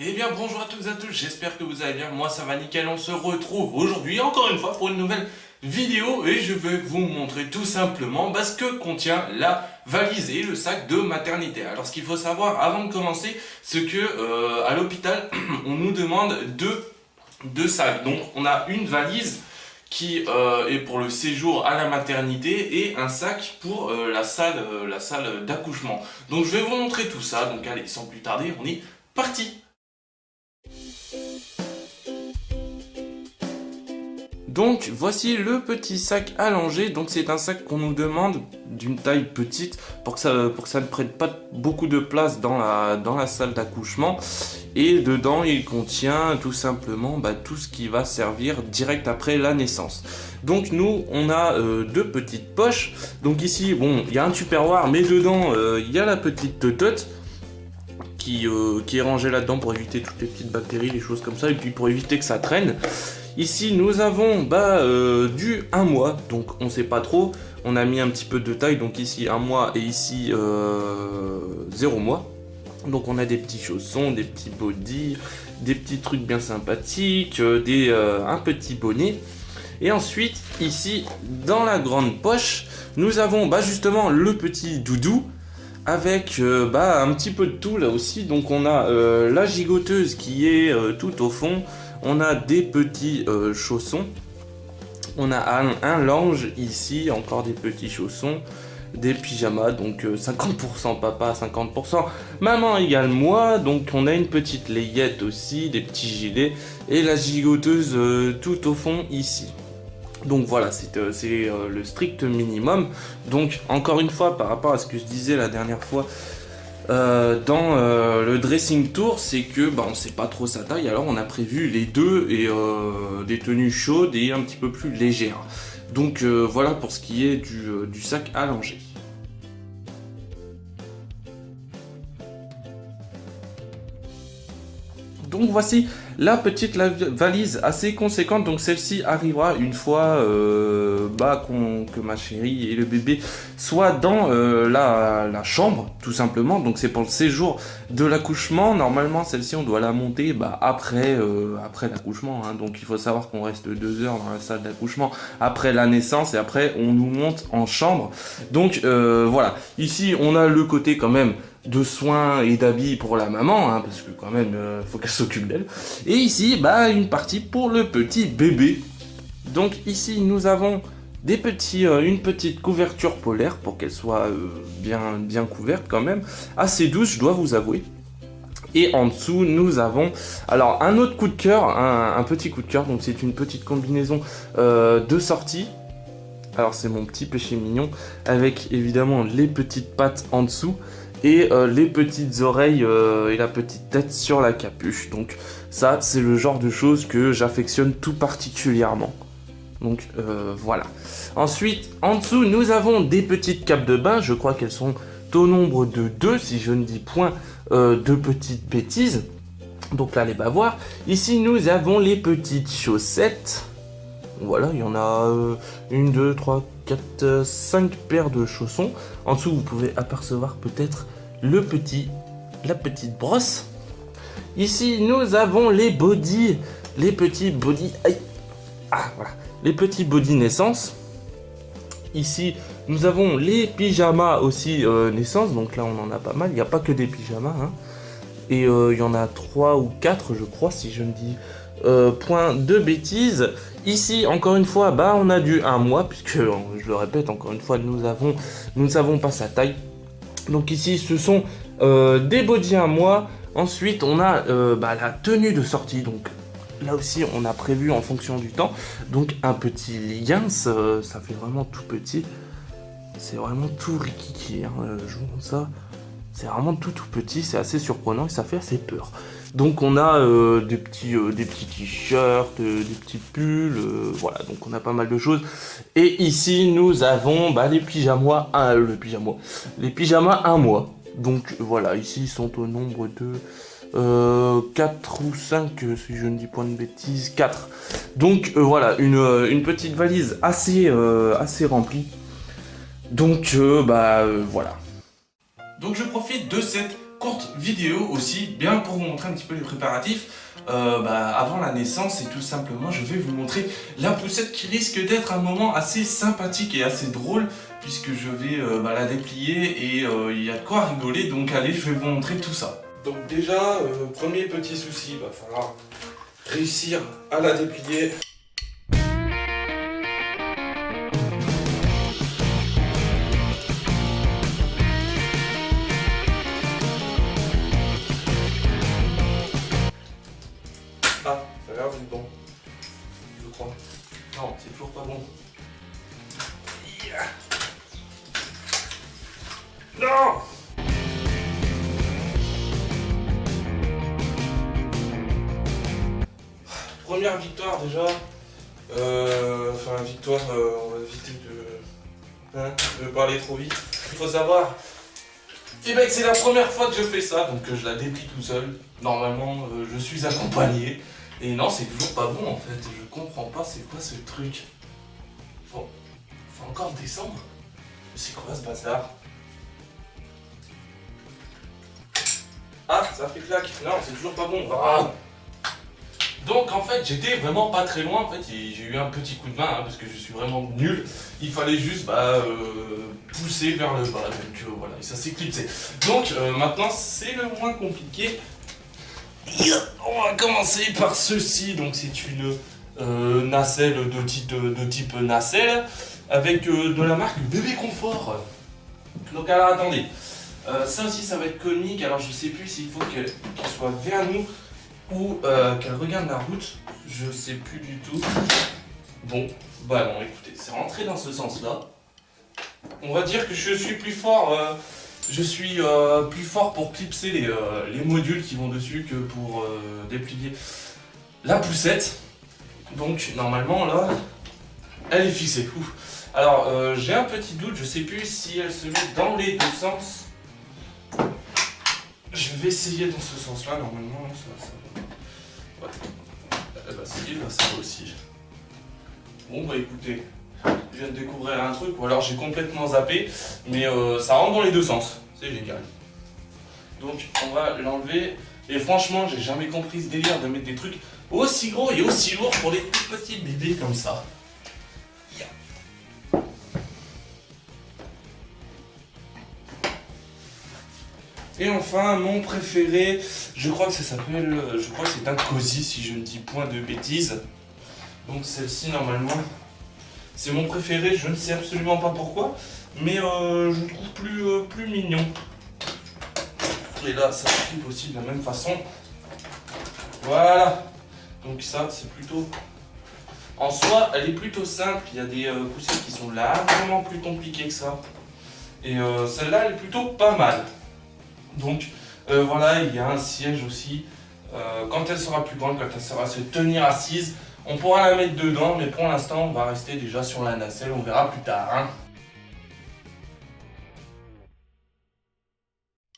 Eh bien bonjour à toutes et à tous, j'espère que vous allez bien, moi ça va nickel, on se retrouve aujourd'hui encore une fois pour une nouvelle vidéo et je vais vous montrer tout simplement ce que contient la valise et le sac de maternité. Alors ce qu'il faut savoir avant de commencer, c'est que à l'hôpital on nous demande deux sacs. Donc on a une valise qui est pour le séjour à la maternité et un sac pour la salle d'accouchement. Donc je vais vous montrer tout ça, donc allez sans plus tarder on est parti. Donc voici le petit sac allongé, donc c'est un sac qu'on nous demande d'une taille petite pour que ça ne prenne pas beaucoup de place dans la salle d'accouchement. Et dedans il contient tout simplement tout ce qui va servir direct après la naissance. Donc nous on a deux petites poches, donc ici bon il y a un tupperware mais dedans il y a la petite totote qui est rangée là-dedans pour éviter toutes les petites bactéries, les choses comme ça, et puis pour éviter que ça traîne. Ici nous avons du 1 mois, donc on sait pas trop, on a mis un petit peu de taille, donc ici 1 mois et ici 0 mois. Donc on a des petits chaussons, des petits bodys, des petits trucs bien sympathiques, un petit bonnet. Et ensuite ici dans la grande poche, nous avons justement le petit doudou, avec un petit peu de tout là aussi. Donc on a la gigoteuse qui est tout au fond, on a des petits chaussons, on a un linge ici, encore des petits chaussons, des pyjamas, donc 50% papa, 50% maman égale moi. Donc on a une petite layette aussi, des petits gilets et la gigoteuse tout au fond ici. Donc voilà, c'est le strict minimum. Donc encore une fois, par rapport à ce que je disais la dernière fois dans le dressing tour, c'est que on sait pas trop sa taille, alors on a prévu les deux et des tenues chaudes et un petit peu plus légères. Donc voilà pour ce qui est du sac allongé. Donc voici la petite valise assez conséquente. Donc celle-ci arrivera une fois que ma chérie et le bébé soient dans la chambre, tout simplement. Donc c'est pour le séjour de l'accouchement. Normalement celle-ci on doit la monter après l'accouchement, hein. Donc il faut savoir qu'on reste 2 heures dans la salle d'accouchement après la naissance et après on nous monte en chambre. Donc voilà, ici on a le côté quand même de soins et d'habits pour la maman, hein, parce que quand même faut qu'elle s'occupe d'elle. Et ici une partie pour le petit bébé. Donc ici nous avons une petite couverture polaire pour qu'elle soit bien couverte quand même, assez douce je dois vous avouer. Et en dessous nous avons alors un autre coup de cœur, un petit coup de cœur. Donc c'est une petite combinaison de sortie. Alors c'est mon petit péché mignon avec évidemment les petites pattes en dessous et les petites oreilles et la petite tête sur la capuche. Donc ça c'est le genre de choses que j'affectionne tout particulièrement. Donc voilà. Ensuite en dessous nous avons des petites capes de bain. Je crois qu'elles sont au nombre de 2 si je ne dis point de petites bêtises. Donc là les bavoirs. Ici nous avons les petites chaussettes. Voilà, il y en a 1, 2, 3, 4, 5 paires de chaussons. En dessous, vous pouvez apercevoir peut-être la petite brosse. Ici, nous avons les petits bodys. Voilà, les petits bodys naissance. Ici, nous avons les pyjamas aussi naissance. Donc là, on en a pas mal. Il n'y a pas que des pyjamas, hein. Et il y en a 3 ou 4, je crois, si je ne dis point de bêtises. Ici encore une fois on a du 1 mois, puisque je le répète encore une fois nous ne savons pas sa taille. Donc ici ce sont des bodys 1 mois. Ensuite on a la tenue de sortie. Donc là aussi on a prévu en fonction du temps. Donc un petit leggings, ça fait vraiment tout petit. C'est vraiment tout rikiki, hein. Je vous montre ça. C'est vraiment tout petit, c'est assez surprenant et ça fait assez peur. Donc on a des petits t-shirts, des petits pulls, voilà, donc on a pas mal de choses. Et ici nous avons les pyjamas 1 mois. Donc voilà, ici ils sont au nombre de 4 ou 5, si je ne dis point de bêtises, 4. Donc voilà, une petite valise assez remplie. Donc voilà. Donc je profite de cette courte vidéo aussi, bien pour vous montrer un petit peu les préparatifs. Avant la naissance, et tout simplement je vais vous montrer la poussette qui risque d'être un moment assez sympathique et assez drôle, puisque je vais la déplier et il y a de quoi rigoler, donc allez, je vais vous montrer tout ça. Donc déjà, premier petit souci, il va falloir réussir à la déplier. Ah, ça a l'air d'être bon, je crois. Non, c'est toujours pas bon. Yeah. Non! Première victoire déjà. Victoire, on va éviter de parler trop vite. Il faut savoir que c'est la première fois que je fais ça, donc je la déplie tout seul. Normalement, je suis accompagné. Et non, c'est toujours pas bon en fait. Je comprends pas c'est quoi ce truc. Faut encore descendre. C'est quoi ce bazar? Ah, ça fait claque. Non, c'est toujours pas bon. Ah. Donc en fait, j'étais vraiment pas très loin. En fait, j'ai eu un petit coup de main parce que je suis vraiment nul. Il fallait juste pousser vers le bas. Donc voilà, et ça s'est clipsé. Donc maintenant, c'est le moins compliqué. On va commencer par ceci. Donc c'est une nacelle de type nacelle avec de la marque Bébé Confort. Donc alors attendez, ça aussi ça va être comique. Alors je sais plus s'il faut qu'elle soit vers nous ou qu'elle regarde la route. Je sais plus du tout. Bon, bah non, écoutez, c'est rentré dans ce sens-là. On va dire que je suis plus fort. Je suis plus fort pour clipser les modules qui vont dessus que pour déplier la poussette. Donc normalement là, elle est fixée. Ouf. Alors j'ai un petit doute, je sais plus si elle se met dans les deux sens. Je vais essayer dans ce sens-là, normalement ça va. Ouais. Elle va si, là ça va aussi. Bon bah écoutez, je viens de découvrir un truc, ou alors j'ai complètement zappé, mais ça rentre dans les deux sens. C'est génial. Donc on va l'enlever. Et franchement, j'ai jamais compris ce délire de mettre des trucs aussi gros et aussi lourds pour les tout petits bébés comme ça. Yeah. Et enfin, mon préféré, je crois que ça s'appelle, je crois que c'est un cosy si je ne dis point de bêtises. Donc celle-ci normalement, c'est mon préféré, je ne sais absolument pas pourquoi. Mais je le trouve plus mignon. Et là, ça se clip aussi de la même façon. Voilà. Donc ça, c'est plutôt... En soi, elle est plutôt simple. Il y a des poussettes qui sont largement plus compliquées que ça. Et celle-là, elle est plutôt pas mal. Donc voilà, il y a un siège aussi. Quand elle sera plus grande, quand elle sera se tenir assise, on pourra la mettre dedans. Mais pour l'instant, on va rester déjà sur la nacelle. On verra plus tard. Hein.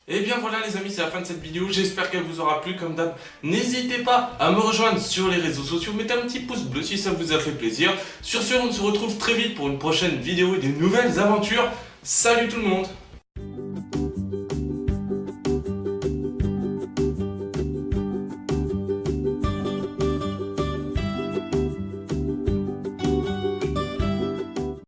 Et bien voilà les amis, c'est la fin de cette vidéo, j'espère qu'elle vous aura plu. Comme d'hab, n'hésitez pas à me rejoindre sur les réseaux sociaux, mettez un petit pouce bleu si ça vous a fait plaisir. Sur ce, on se retrouve très vite pour une prochaine vidéo et des nouvelles aventures. Salut tout le monde!